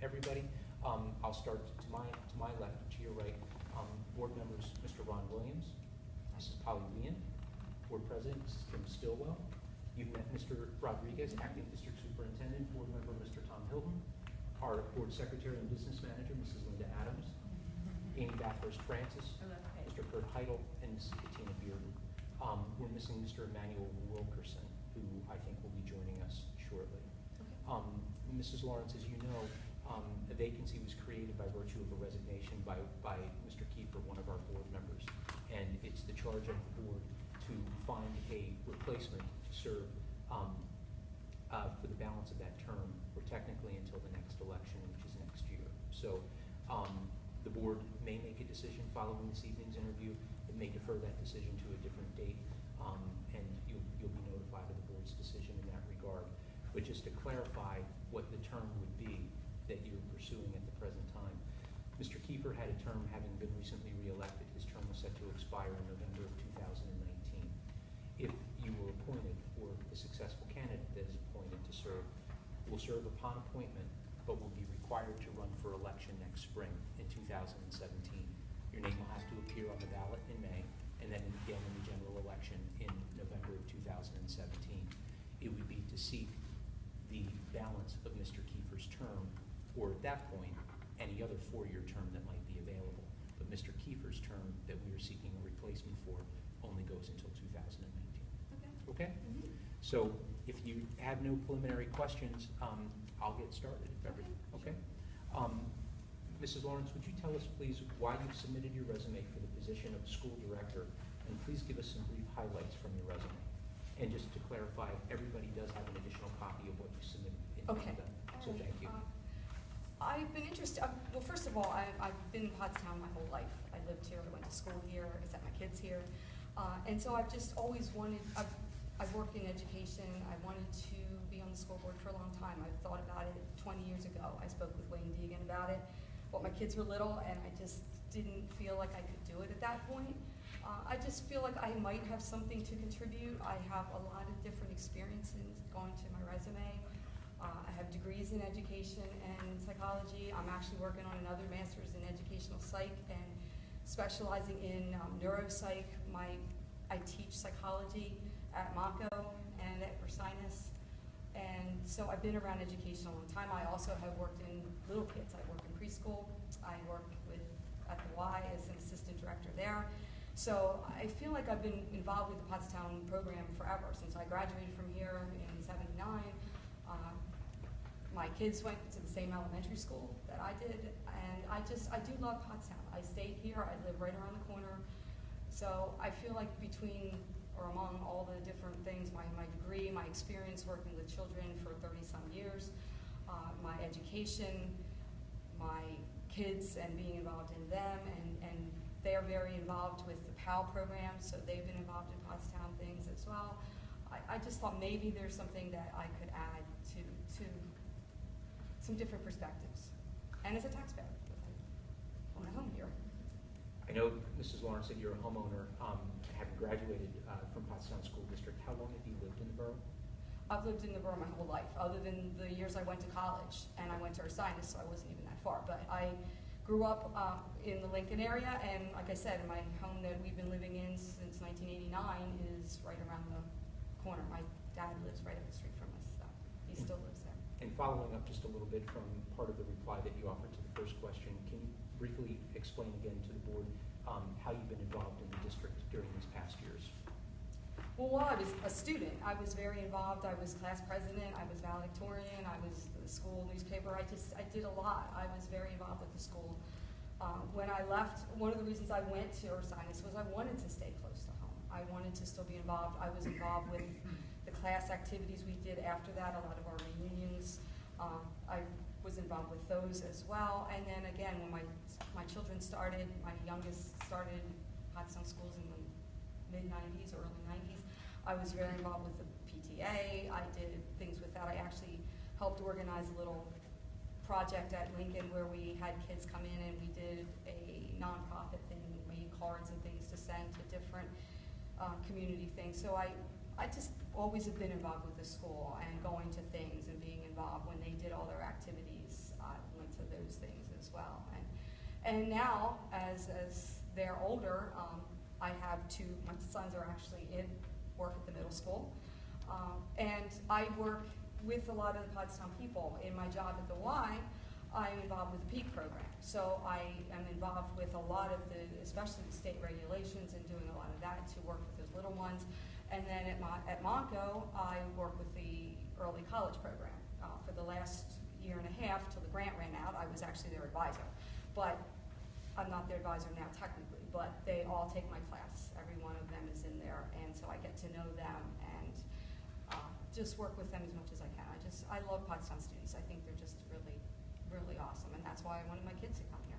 everybody. I'll start to my left, to your right. Board members, Mr. Ron Williams, Mrs. Polly Leon, Board President, Mrs. Kim Stillwell. You've met Mr. Rodriguez, Acting District Superintendent, Board Member Mr. Tom Hilton, our Board Secretary and Business Manager, Mrs. Linda Adams, Amy Bathurst Francis, Mr. Kurt Heidel, and Mrs. Katina Bearden. We're missing Mr. Emmanuel Wilkerson, who I think will be joining us shortly. Okay. Mrs. Lawrence, as you know, a vacancy was created by virtue of a resignation by Mr. Kiefer, one of our board members, and it's the charge of the board to find a replacement to serve for the balance of that term, or technically until the next election, which is next year. So the board may make a decision following this evening's interview. It may defer that decision to a different date, and you'll be notified of the board's decision in that regard. But just to clarify what the term would be that you're pursuing at the present time, Mr. Kiefer had a term having been recently re-elected. His term was set to expire in November of 2019. If you were appointed, or the successful candidate that is appointed to serve, will serve upon appointment, but will be required to run for election next spring in 2017. Your name will have to appear on the ballot in May, and then again in the general election in November of 2017. It would be to seek the balance of Mr. Kiefer's term, or at that point, any other four-year term that might be available. But Mr. Kiefer's term that we are seeking a replacement for only goes until 2019. Okay? Okay? Mm-hmm. So if you have no preliminary questions, I'll get started. If ever, okay? Mrs. Lawrence, would you tell us, please, why you submitted your resume for the position of school director, and please give us some brief highlights from your resume. And just to clarify, everybody does have an additional copy of what you submitted in front of them. So thank you. I've been interested, well, first of all, I've been in Pottstown my whole life. I lived here, I went to school here, I sent my kids here. And so I've just always wanted, I've worked in education, I wanted to be on the school board for a long time. I've thought about it 20 years ago. I spoke with Wayne Deegan about it, but my kids were little and I just didn't feel like I could do it at that point. I just feel like I might have something to contribute. I have a lot of different experiences going to my resume. I have degrees in education and psychology. I'm actually working on another master's in educational psych and specializing in neuropsych. I teach psychology at Mako and at Ursinus. And so I've been around education a long time. I also have worked in little kids. I work in preschool. I work at the Y as an assistant director there. So I feel like I've been involved with the Pottstown program forever, since I graduated from here in '79. My kids went to the same elementary school that I did, and I do love Pottstown. I stayed here, I live right around the corner. So I feel like between, or among all the different things, my degree, my experience working with children for 30-some years, my education, my kids and being involved in them, and they are very involved with the PAL program, so they've been involved in Pottstown things as well. I just thought maybe there's something that I could add to some different perspectives. And as a taxpayer, I own a home here. I know, Mrs. Lawrence, that you're a homeowner, having graduated from Pottstown School District. How long have you lived in the borough? I've lived in the borough my whole life, other than the years I went to college, and I went to Ursinus, so I wasn't even that far. But I grew up in the Lincoln area, and like I said, my home that we've been living in since 1989 is right around the corner. My dad lives right up the street from us, so he still lives there. And following up just a little bit from part of the reply that you offered to the first question, can you briefly explain again to the board how you've been involved in the district during these past years? Well, while I was a student, I was very involved. I was class president, I was valedictorian, I was the school newspaper. I did a lot. I was very involved with the school. When I left, one of the reasons I went to Ursinus was I wanted to stay close to home. I wanted to still be involved. I was involved with the class activities we did after that, a lot of our reunions. I was involved with those as well. And then again, when my children started, my youngest started Pottstown Schools in the mid-90s, early 90s. I was very involved with the PTA. I did things with that. I actually helped organize a little project at Lincoln where we had kids come in and we did a nonprofit thing, made cards and things to send to different community things. So I just always have been involved with the school and going to things and being involved when they did all their activities. I went to And now, as they're older, I have my sons are actually work at the middle school. And I work with a lot of the Pottstown people. In my job at the Y, I'm involved with the PEAK program. So I am involved with a lot of especially the state regulations, and doing a lot of that to work with those little ones. And then at Monco, I work with the early college program. For the last year and a half, till the grant ran out, I was actually their advisor. But I'm not their advisor now technically, but they all take my class. Every one of them is in there, and so I get to know them and just work with them as much as I can. I love Pottstown students. I think they're just really, really awesome, and that's why I wanted my kids to come here.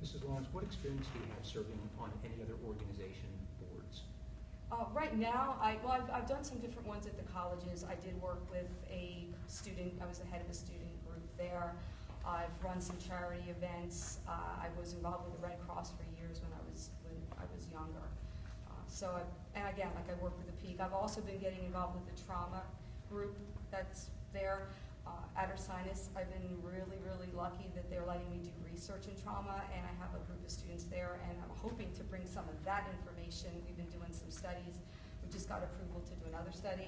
Mrs. Lawrence, what experience do you have serving on any other organization boards? Right now, I've done some different ones at the colleges. I did work with a student. I was the head of a student group there. I've run some charity events. I was involved with the Red Cross for years when I was younger. And again, like I work with the PEAK. I've also been getting involved with the trauma group that's there. At Ursinus, I've been really, really lucky that they're letting me do research in trauma, and I have a group of students there, and I'm hoping to bring some of that information. We've been doing some studies. We just got approval to do another study,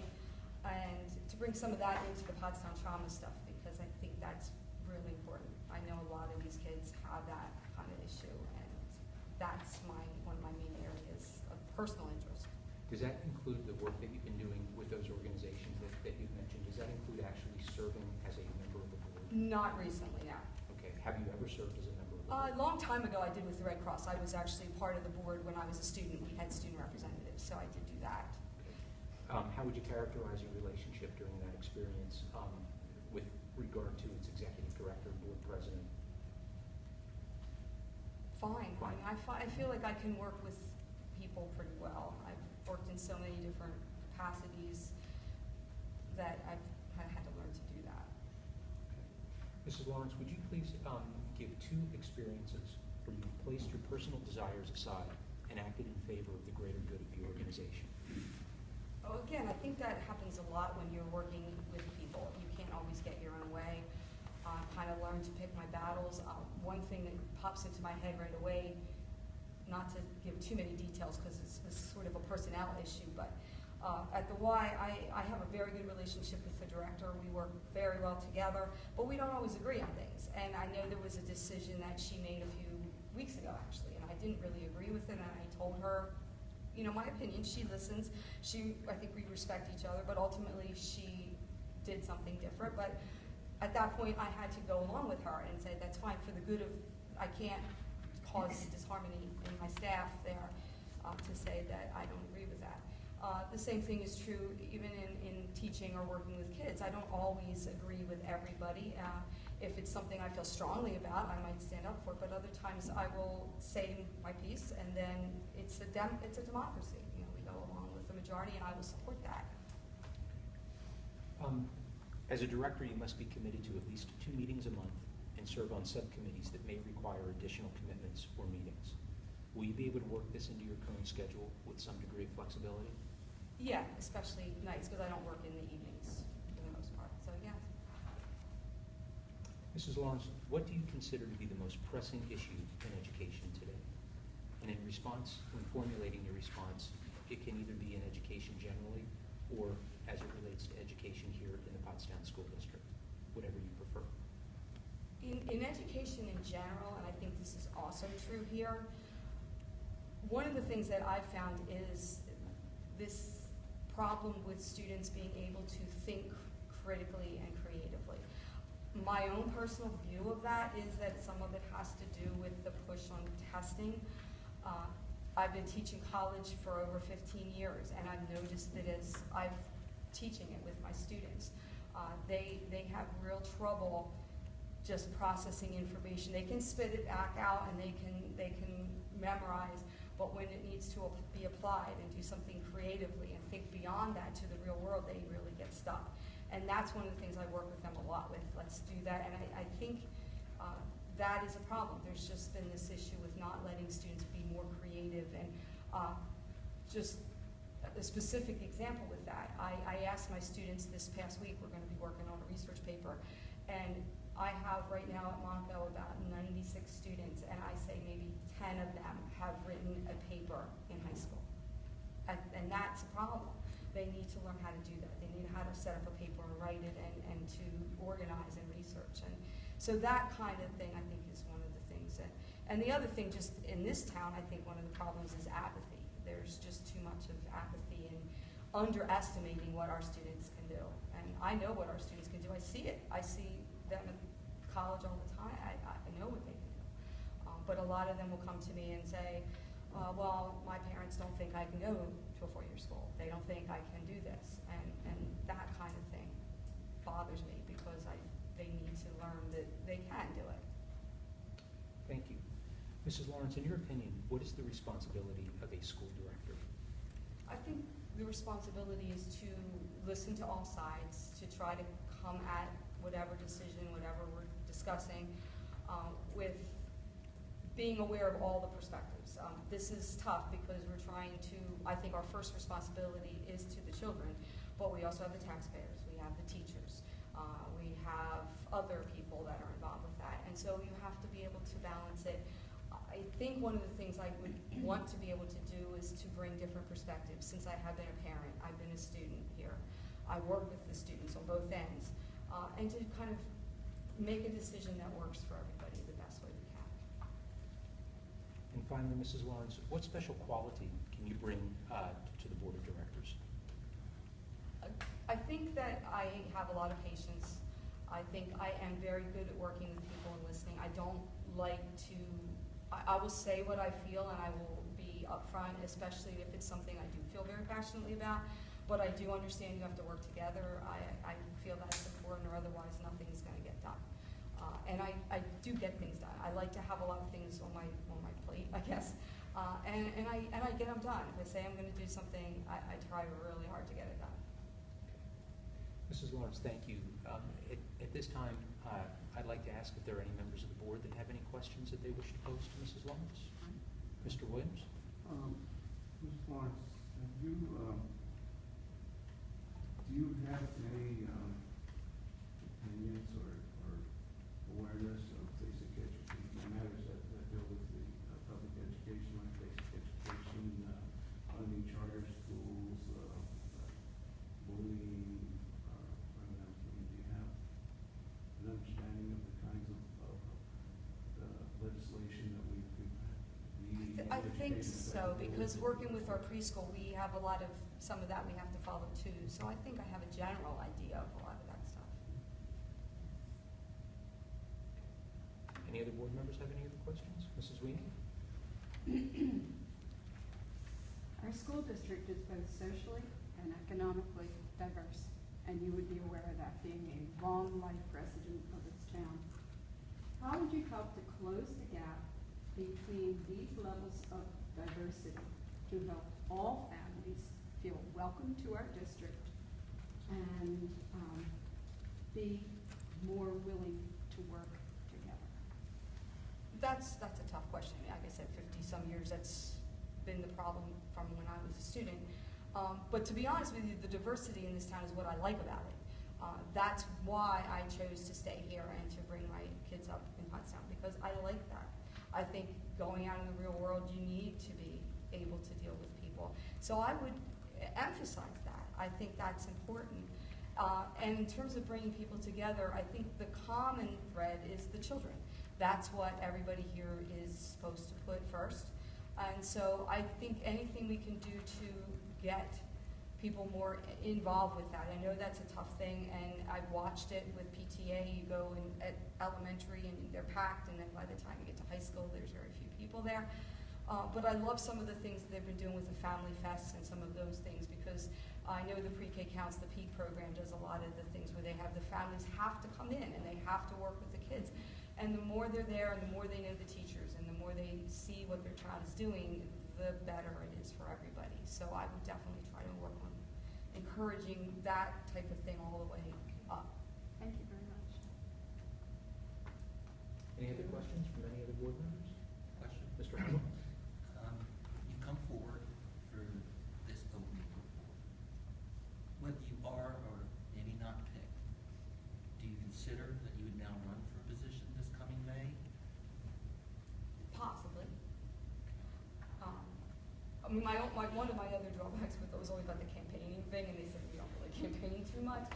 and to bring some of that into the Pottstown trauma stuff, because I think that's really important. I know a lot of these kids have that kind of issue, and that's one of my main areas of personal interest. Does that include the work that you've been doing with those organizations that you've mentioned? Does that include actually serving as a member of the board? Not recently, no. Okay. Have you ever served as a member of the board? A long time ago I did with the Red Cross. I was actually part of the board when I was a student. We had student representatives, so I did do that. Okay. How would you characterize your relationship during that experience with regard to its executive director, board president? Fine. Fine. I feel like I can work with people pretty well. I've worked in so many different capacities that I've had to learn to do that. Okay. Mrs. Lawrence, would you please give 2 experiences where you placed your personal desires aside and acted in favor of the greater good of the organization? Well, again, I think that happens a lot when you're working with people. You can't always get your own way. Kind of learn to pick my battles. One thing that pops into my head right away, not to give too many details because it's sort of a personnel issue, but at the Y, I have a very good relationship with the director. We work very well together, but we don't always agree on things. And I know there was a decision that she made a few weeks ago, actually, and I didn't really agree with it, and I told her, you know, my opinion. She listens. I think we respect each other, but ultimately she did something different. But at that point, I had to go along with her and say, that's fine for the good of, I can't cause disharmony in my staff there to say that I don't agree with that. The same thing is true even in teaching or working with kids. I don't always agree with everybody. If it's something I feel strongly about, I might stand up for it, but other times I will say my piece, and then it's a democracy. You know, we go along with the majority, and I will support that. As a director, you must be committed to at least 2 meetings a month and serve on subcommittees that may require additional commitments or meetings. Will you be able to work this into your current schedule with some degree of flexibility? Yeah, especially nights, because I don't work in the evenings for the most part, so yeah. Mrs. Lawrence, what do you consider to be the most pressing issue in education today? And in response, when formulating your response, it can either be in education generally or as it relates to education here in the Pottstown School District, whatever you prefer. In education in general, and I think this is also true here, one of the things that I've found is this problem with students being able to think critically and creatively. My own personal view of that is that some of it has to do with the push on testing. I've been teaching college for over 15 years, and I've noticed that as I'm teaching it with my students, they have real trouble just processing information. They can spit it back out and they can memorize, but when it needs to be applied and do something creatively and think beyond that to the real world, they really get stuck. And that's one of the things I work with them a lot with. Let's do that. And I think that is a problem. There's just been this issue with not letting students be more creative. And just a specific example with that, I asked my students this past week, we're going to be working on a research paper, and I have right now at Monco about 96 students, and I say maybe 10 of them have written a paper in high school. And that's a problem. They need to learn how to do that. They need how to set up a paper and write it and to organize and research. And so that kind of thing, I think, is one of the things that, and the other thing just in this town, I think one of the problems is apathy. There's just too much of apathy and underestimating what our students can do. And I know what our students can do. I see it. I see them at college all the time. I know what they can do. But a lot of them will come to me and say, well, my parents don't think I can go to a four-year school. They don't think I can do this. And that kind of thing bothers me because they need to learn that they can do it. Thank you. Mrs. Lawrence, in your opinion, what is the responsibility of a school director? I think the responsibility is to listen to all sides, to try to come at whatever decision, whatever we're discussing, with being aware of all the perspectives. This is tough because we're trying to, I think our first responsibility is to the children, but we also have the taxpayers, we have the teachers, we have other people that are involved with that, and so you have to be able to balance it. I think one of the things I would want to be able to do is to bring different perspectives. Since I have been a parent, I've been a student here, I work with the students on both ends, and to kind of make a decision that works for everybody the best way we can. And finally, Mrs. Lawrence, what special quality can you bring to the board of directors? I think that I have a lot of patience. I think I am very good at working with people and listening. I don't like to, I will say what I feel and I will be upfront, especially if it's something I do feel very passionately about, but I do understand you have to work together. I feel that's important, or otherwise nothing is going to get done. And I do get things done. I like to have a lot of things on my plate, I guess, and I get them done. If I say I'm going to do something, I try really hard to get it done. Mrs. Lawrence, thank you. At this time, I'd like to ask if there are any members of the board that have any questions that they wish to pose to Mrs. Lawrence. Mr. Williams? Ms. Lawrence, do you have any opinions or awareness of basic education, matters that deal with the public education, like basic education, funding charter schools, bullying, do you have an understanding of the kinds of legislation that we've had? I think so, because working with our preschool, we have a lot of, some of that we have to follow too, so I think I have a general idea of a lot of that stuff. Any other board members have any other questions? Mrs. Weenie? Our school district is both socially and economically diverse, and you would be aware of that, being a long life resident of its town. How would you help to close the gap between these levels of diversity to help all families feel welcome to our district and be more willing to work together? That's a tough question. Like I said, 50-some years, that's been the problem from when I was a student. But to be honest with you, the diversity in this town is what I like about it. That's why I chose to stay here and to bring my kids up in Pottstown, because I like that. I think going out in the real world, you need to be able to deal with people. So I would emphasize that. I think that's important. And in terms of bringing people together, I think the common thread is the children. That's what everybody here is supposed to put first. And so I think anything we can do to get people more involved with that. I know that's a tough thing, and I've watched it with PTA. You go in at elementary and they're packed, and then by the time you get to high school, there's very few people there. But I love some of the things that they've been doing with the Family Fests and some of those things, because I know the Pre-K Counts, the PEAK program does a lot of the things where they have the families have to come in and they have to work with the kids. And the more they're there and the more they know the teachers and the more they see what their child is doing, the better it is for everybody. So I would definitely try to work on encouraging that type of thing all the way up. Thank you very much. Any other questions from any other board members? Question? Mr. Howell? You come forward for this opening. Whether you are or maybe not picked, do you consider that you would now run mean, one of my other drawbacks with it was always about the campaigning thing, and they said we don't really campaign too much.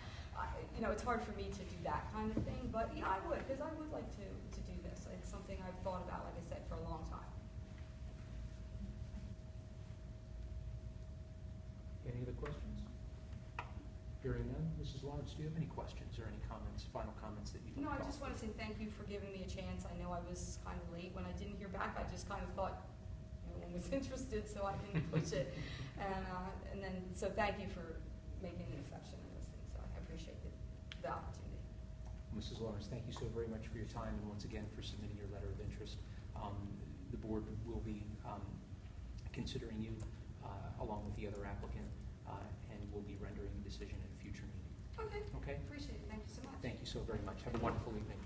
You know, it's hard for me to do that kind of thing, but yeah, I would, because I would like to do this. It's something I've thought about, like I said, for a long time. Any other questions? Hearing none, Mrs. Lawrence, do you have any questions or any comments, final comments that you'd like to No, I offer? just want to say thank you for giving me a chance. I know I was kind of late. When I didn't hear back, I just kind of thought no one was interested, so I didn't push it. And then, so thank you for making an exception in those things. So I appreciate the opportunity. Mrs. Lawrence, thank you so very much for your time and once again for submitting your letter of interest. The board will be considering you along with the other applicant and will be rendering a decision at a future meeting. Okay. Okay? Appreciate it. Thank you so much. Thank you so very much. Have a wonderful evening.